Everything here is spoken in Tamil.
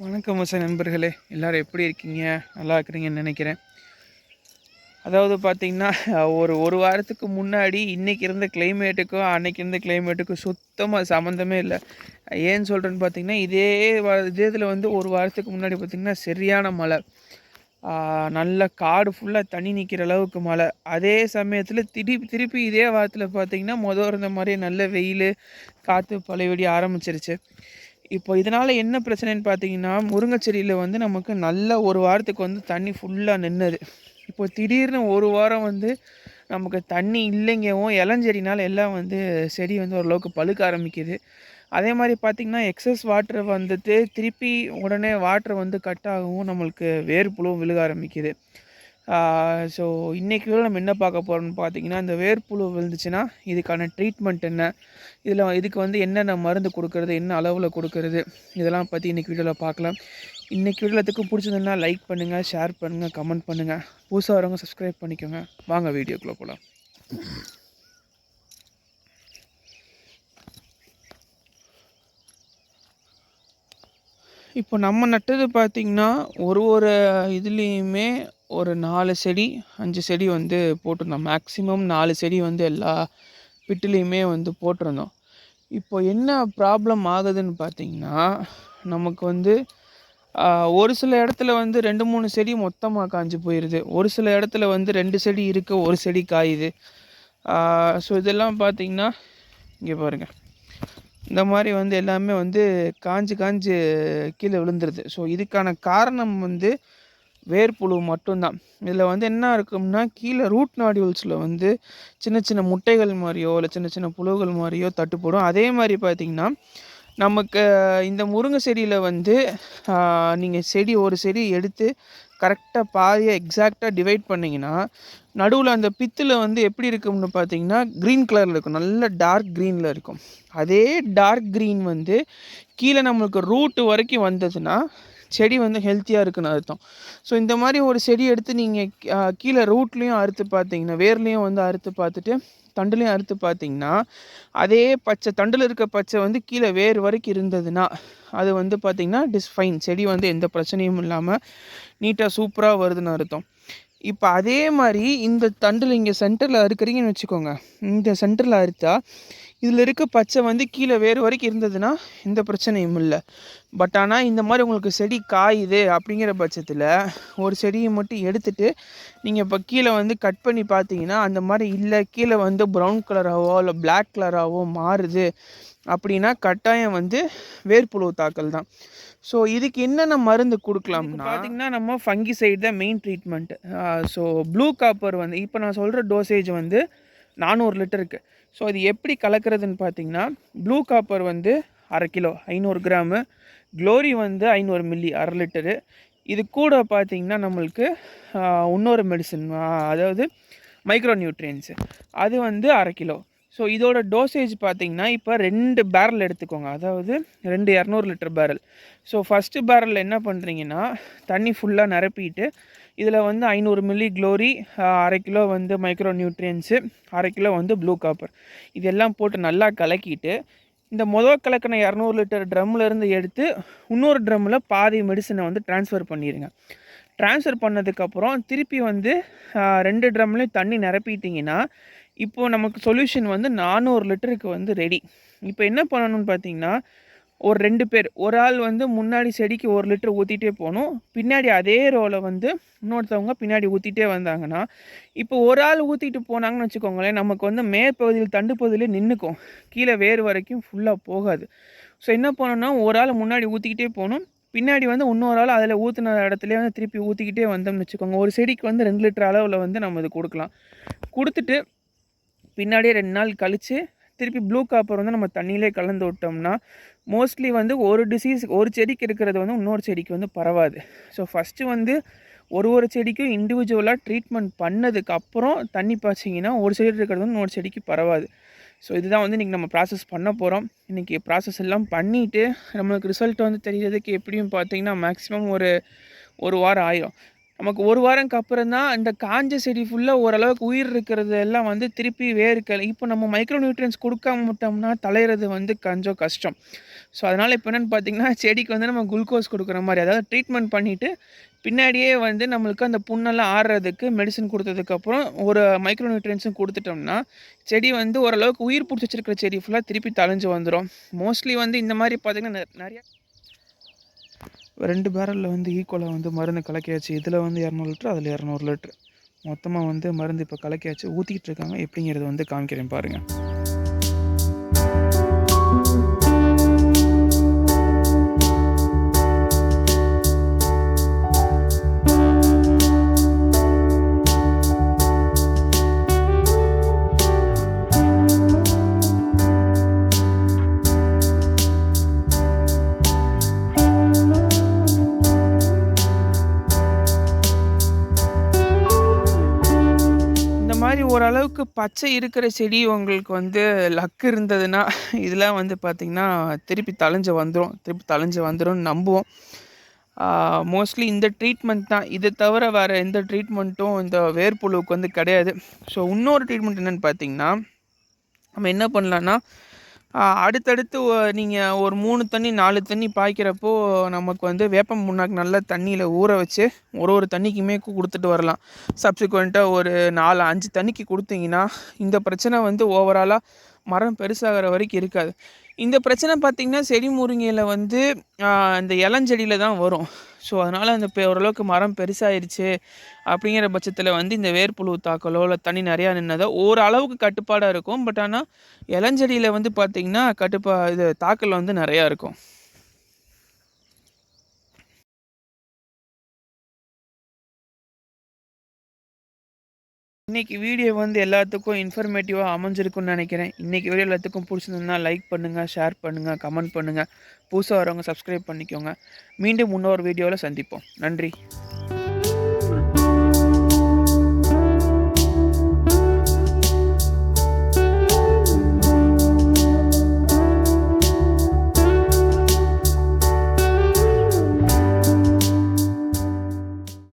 வணக்கம் நண்பர்களே, எல்லோரும் எப்படி இருக்கீங்க? நல்லா இருக்கிறீங்கன்னு நினைக்கிறேன். அதாவது பார்த்திங்கன்னா, ஒரு வாரத்துக்கு முன்னாடி இன்றைக்கி இருந்த கிளைமேட்டுக்கும் அன்றைக்கி இருந்த கிளைமேட்டுக்கும் சுத்தமாக சம்மந்தமே இல்லை. ஏன்னு சொல்கிறேன்னு பார்த்திங்கன்னா, இதே இதில் வந்து ஒரு வாரத்துக்கு முன்னாடி பார்த்திங்கன்னா சரியான மழை. நல்ல காடு ஃபுல்லாக தண்ணி நிற்கிற அளவுக்கு மழை. அதே சமயத்தில் திருப்பி இதே வாரத்தில் பார்த்திங்கன்னா இருந்த மாதிரி நல்ல வெயில், காற்று பழையபடி ஆரம்பிச்சிருச்சு. இப்போ இதனால் என்ன பிரச்சனைன்னு பார்த்தீங்கன்னா, முருங்கை செடியில் வந்து நமக்கு நல்ல ஒரு வாரத்துக்கு வந்து தண்ணி ஃபுல்லாக நின்றுது. இப்போ திடீர்னு ஒரு வாரம் வந்து நமக்கு தண்ணி இல்லைங்கவும் இளஞ்செடினால் எல்லாம் வந்து செடி வந்து ஓரளவுக்கு பழுக்க ஆரம்பிக்குது. அதே மாதிரி பார்த்திங்கன்னா எக்ஸஸ் வாட்ரு வந்துட்டு திருப்பி உடனே வாட்ரு வந்து கட் ஆகவும் நம்மளுக்கு வேர்ப்புழுவும் விழுக ஆரம்பிக்குது. ஸோ இன்றைக்கி நம்ம என்ன பார்க்க போகிறோம்னு பார்த்தீங்கன்னா, இந்த வேர்ப்புழு விழுந்துச்சுன்னா இதுக்கான ட்ரீட்மெண்ட் என்ன, இதுக்கு வந்து என்னென்ன மருந்து கொடுக்கறது, என்ன அளவில் கொடுக்கறது, இதெல்லாம் பற்றி இன்றைக்கி வீடியோவில் பார்க்கலாம். இன்றைக்கி வீடியோத்துக்கு பிடிச்சதுன்னா லைக் பண்ணுங்கள், ஷேர் பண்ணுங்கள், கமெண்ட் பண்ணுங்கள். புதுசாக வரவங்க சப்ஸ்கிரைப் பண்ணிக்கோங்க. வாங்க வீடியோக்குள்ளே போகலாம். இப்போ நம்ம நட்டது பார்த்திங்கன்னா ஒரு இதுலேயுமே ஒரு 4 செடி 5 செடி வந்து போட்டிருந்தோம். மேக்ஸிமம் 4 செடி வந்து எல்லா பிட்டுலேயுமே வந்து போட்டிருந்தோம். இப்போ என்ன ப்ராப்ளம் ஆகுதுன்னு பார்த்திங்கன்னா, நமக்கு வந்து ஒரு சில இடத்துல வந்து 2-3 செடி மொத்தமாக காய்ஞ்சி போயிடுது. ஒரு சில இடத்துல வந்து 2 செடி இருக்குது, ஒரு செடி காயுது. ஸோ இதெல்லாம் பார்த்திங்கன்னா இங்கே பாருங்கள், இந்த மாதிரி வந்து எல்லாமே வந்து காஞ்சு கீழே விழுந்துருது. ஸோ இதுக்கான காரணம் வந்து வேர்ப்புழு மட்டும்தான். இதில் வந்து என்ன இருக்கும்னா, கீழே ரூட் நாடியூல்ஸில் வந்து சின்ன சின்ன முட்டைகள் மாதிரியோ இல்லை சின்ன சின்ன புழுகள் மாதிரியோ தட்டுப்படும். அதே மாதிரி பார்த்திங்கன்னா, நமக்கு இந்த முருங்கை செடியில் வந்து நீங்கள் ஒரு செடி எடுத்து கரெக்டாக பாதியாக எக்ஸாக்டாக டிவைட் பண்ணிங்கன்னா, நடுவில் அந்த பித்தில் வந்து எப்படி இருக்கும்னு பார்த்தீங்கன்னா க்ரீன் கலரில் இருக்கும், நல்ல டார்க் க்ரீனில் இருக்கும். அதே டார்க் க்ரீன் வந்து கீழே நம்மளுக்கு ரூட்டு வரைக்கும் வந்ததுன்னா செடி வந்து ஹெல்த்தியாக இருக்குன்னு அர்த்தம். ஸோ இந்த மாதிரி ஒரு செடி எடுத்து நீங்கள் கீழே ரூட்லேயும் அறுத்து பார்த்தீங்கன்னா, வேர்லேயும் வந்து அறுத்து பார்த்துட்டு தண்டுலையும் அறுத்து பார்த்தீங்கன்னா, அதே பச்சை தண்டில் இருக்க பச்சை வந்து கீழே வேர் வரைக்கும் இருந்ததுன்னா அது வந்து பார்த்திங்கன்னா டிஸ்ஃபைன், செடி வந்து எந்த பிரச்சனையும் இல்லாமல் நீட்டாக சூப்பராக வருதுன்னு அர்த்தம். இப்போ அதே மாதிரி இந்த தண்டில் இங்கே சென்டரில் அறுக்கிறீங்கன்னு வச்சுக்கோங்க. இந்த சென்டரில் அறுத்தா இதில் இருக்க பச்சை வந்து கீழே வேறு வரைக்கும் இருந்ததுன்னா எந்த பிரச்சனையும் இல்லை. பட் ஆனால் இந்த மாதிரி உங்களுக்கு செடி காயுது அப்படிங்கிற பட்சத்தில் ஒரு செடியை மட்டும் எடுத்துகிட்டு நீங்கள் இப்போ கீழே வந்து கட் பண்ணி பார்த்தீங்கன்னா அந்த மாதிரி இல்லை, கீழே வந்து ப்ரௌன் கலராகவோ இல்லை பிளாக் கலராகவோ மாறுது அப்படின்னா கட்டாயம் வந்து வேர்ப்புழு தாக்கல் தான். ஸோ இதுக்கு என்னென்ன மருந்து கொடுக்கலாம்னா பார்த்திங்கன்னா, நம்ம ஃபங்கிசைடு தான் main treatment. So blue copper வந்து இப்போ நான் சொல்கிற டோசேஜ் வந்து 400 லிட்டருக்கு. ஸோ இது எப்படி கலக்கிறதுன்னு பார்த்தீங்கன்னா, ப்ளூ காப்பர் வந்து 1/2 கிலோ 500 கிராமு, க்ளோரி வந்து 500 மில்லி 1/2 லிட்டரு. இது கூட பார்த்திங்கன்னா நம்மளுக்கு இன்னொரு மெடிசன், அதாவது மைக்ரோ நியூட்ரியன்ஸு, அது வந்து 1/2 கிலோ. ஸோ இதோட டோசேஜ் பார்த்திங்கன்னா இப்போ 2 பேரல் எடுத்துக்கோங்க, அதாவது 2 200 லிட்டர் பேரல். ஸோ ஃபஸ்ட்டு பேரலில் என்ன பண்ணுறீங்கன்னா, தண்ணி ஃபுல்லாக நிரப்பிட்டு இதில் வந்து 500 மில்லி க்ளோரி, 1/2 கிலோ வந்து மைக்ரோ நியூட்ரியன்ஸு, 1/2 கிலோ வந்து ப்ளூ காப்பர், இதெல்லாம் போட்டு நல்லா கலக்கிட்டு இந்த கலக்கின 200 லிட்டர் ட்ரம்மிலேருந்து எடுத்து இன்னொரு ட்ரம்மில் பாதி மெடிசனை வந்து ட்ரான்ஸ்ஃபர் பண்ணிடுங்க. ட்ரான்ஸ்ஃபர் பண்ணதுக்கப்புறம் திருப்பி வந்து 2 ட்ரம்லேயும் தண்ணி நிரப்பிட்டிங்கன்னா இப்போது நமக்கு சொல்யூஷன் வந்து 400 லிட்டருக்கு வந்து ரெடி. இப்போ என்ன பண்ணணும்னு பார்த்தீங்கன்னா, ஒரு 2 பேர், ஒரு ஆள் வந்து முன்னாடி செடிக்கு 1 லிட்டர் ஊற்றிட்டே போகணும், பின்னாடி அதே ரோவில் வந்து இன்னொருத்தவங்க பின்னாடி ஊற்றிட்டே வந்தாங்கன்னா, இப்போ ஒரு ஆள் ஊற்றிட்டு போனாங்கன்னு வச்சுக்கோங்களேன், நமக்கு வந்து மேற்பகுதியில் தண்டு பகுதியிலே நின்றுக்கும், கீழே வேர் வரைக்கும் ஃபுல்லாக போகாது. ஸோ என்ன பண்ணணும்னா, ஒரு ஆள் முன்னாடி ஊற்றிக்கிட்டே போகணும், பின்னாடி வந்து இன்னொரு ஆள் அதில் ஊற்றின இடத்துலேயே வந்து திருப்பி ஊற்றிக்கிட்டே வந்தோம்னு வச்சுக்கோங்க, ஒரு செடிக்கு வந்து 2 லிட்டர் அளவில் வந்து நம்ம இது கொடுக்கலாம். கொடுத்துட்டு பின்னாடியே 2 நாள் கழித்து திருப்பி ப்ளூ காப்பர் வந்து நம்ம தண்ணியிலே கலந்து விட்டோம்னா மோஸ்ட்லி வந்து ஒரு டிசீஸ் ஒரு செடிக்கு இருக்கிறது வந்து இன்னொரு செடிக்கு வந்து பரவாது. ஸோ ஃபஸ்ட்டு வந்து ஒரு செடிக்கும் இண்டிவிஜுவலாக ட்ரீட்மெண்ட் பண்ணதுக்கப்புறம் தண்ணி பாய்ச்சிங்கன்னா ஒரு செடி இருக்கிறது வந்து இன்னொரு செடிக்கு பரவாது. ஸோ இதுதான் வந்து இன்றைக்கி நம்ம ப்ராசஸ் பண்ண போகிறோம். இன்றைக்கி ப்ராசஸ் எல்லாம் பண்ணிவிட்டு நம்மளுக்கு ரிசல்ட் வந்து தெரியறதுக்கு எப்படியும் பார்த்திங்கன்னா மேக்ஸிமம் ஒரு வாரம் ஆயிரும். நமக்கு 1 வாரம்க்கு அப்புறம் தான் இந்த காஞ்ச செடி ஃபுல்லா ஓரளவுக்கு உயிர் இருக்கிறது எல்லாம் வந்து திருப்பி வேருக்கு இப்போ நம்ம மைக்ரோ நியூட்ரியன்ஸ் குடுக்காம விட்டோம்னா தழையிறது வந்து கொஞ்சம் கஷ்டம். ஸோ, அதனால இப்ப என்னன்னு பார்த்தீங்கன்னா, செடிக்கு வந்து நம்ம குளுக்கோஸ் குடுக்குற மாரி, அதாவது ட்ரீட்மெண்ட் பண்ணிட்டு, பின்னாடியே வந்து நம்மளுக்கு அந்த புண்ணெல்லாம் ஆறுறதுக்கு மெடிசின் குடுத்ததுக்கப்புறம், ஒரு மைக்ரோ நியூட்ரியன்ஸும் குடுத்துட்டோம்னா, செடி வந்து ஓரளவுக்கு உயிர் புடிச்சு வச்சிருக்கிற செடி ஃபுல்லா திருப்பி தழைஞ்சு வந்துரும். மோஸ்ட்லி வந்து இந்த மாரி பார்த்தீங்கன்னா, நெறைய 2 பேரல்ல வந்து ஈக்குவலா வந்து மருந்து கலக்கியாச்சு. இதில வந்து 200 லிட்டர், அதில 200 லிட்டர். மொத்தமா வந்து மருந்து இப்ப கலக்கியாச்சு. ஊத்திக்கிட்டு இருக்காங்க. எப்படிங்கிறது வந்து காமிக்கிறேன் பாருங்க. இந்த மாரி ஓரளவுக்கு பச்சை இருக்கிற செடி உங்களுக்கு வந்து லக் இருந்ததுன்னா, இதெல்லாம் வந்து பார்த்தீங்கன்னா, திருப்பி தழைஞ்சு வந்துரும். திருப்பி தழைஞ்சு வந்துரும்னு நம்புவோம். ஆ மோஸ்ட்லி இந்த ட்ரீட்மெண்ட் தான். இத தவிர வேற எந்த ட்ரீட்மெண்ட்டும் இந்த வேர்ப்புழுவுக்கு வந்து கிடையாது. ஸோ, இன்னொரு ட்ரீட்மெண்ட் என்னன்னு பார்த்தீங்கன்னா, நம்ம என்ன பண்ணலான்னா, அடுத்தடுத்து நீங்க ஒரு 3 தண்ணி, 4 தண்ணி பாய்க்கிறப்போ, நமக்கு வந்து வேப்பம் புண்ணாக்கு நல்லா தண்ணீல ஊற வச்சு, ஒரு தண்ணிக்குமே குடுத்துட்டு வரலாம். சப்சிக்வென்ட்டா ஒரு 4, 5 தண்ணிக்கு குடுத்தீங்கன்னா, இந்த பிரச்சனை வந்து ஓவராலா மரம் பெருசாகிற வரைக்கும் இருக்காது. இந்த பிரச்சனை பார்த்தீங்கன்னா, செடி முருங்கையில வந்து இந்த இளஞ்செடியில தான் வரும். ஸோ, அதனால அந்த ஓரளவுக்கு மரம் பெருசாயிருச்சு அப்படிங்கிற பட்சத்தில வந்து இந்த வேர்ப்புழு தாக்கலோ, இல்ல தண்ணி நெறையா நின்னதோ ஓரளவுக்கு கட்டுப்பாடா இருக்கும். பட் ஆனா, இளஞ்செடியில வந்து பார்த்தீங்கன்னா, இது தாக்கல் வந்து நெறையா இருக்கும். இன்னைக்கு வீடியோ வந்து எல்லாத்துக்கும் இன்ஃபர்மேட்டிவா அமைஞ்சிருக்கும்னு நெனைக்கிறேன். இன்னைக்கு வீடியோ எல்லாத்துக்கும் புடிச்சிருந்ததுன்னா லைக் பண்ணுங்க, ஷேர் பண்ணுங்க, கமெண்ட் பண்ணுங்க. புதுசா வரவங்க சப்ஸ்கிரைப் பண்ணிக்கோங்க. மீண்டும் இன்னொரு வீடியோல சந்திப்போம். நன்றி.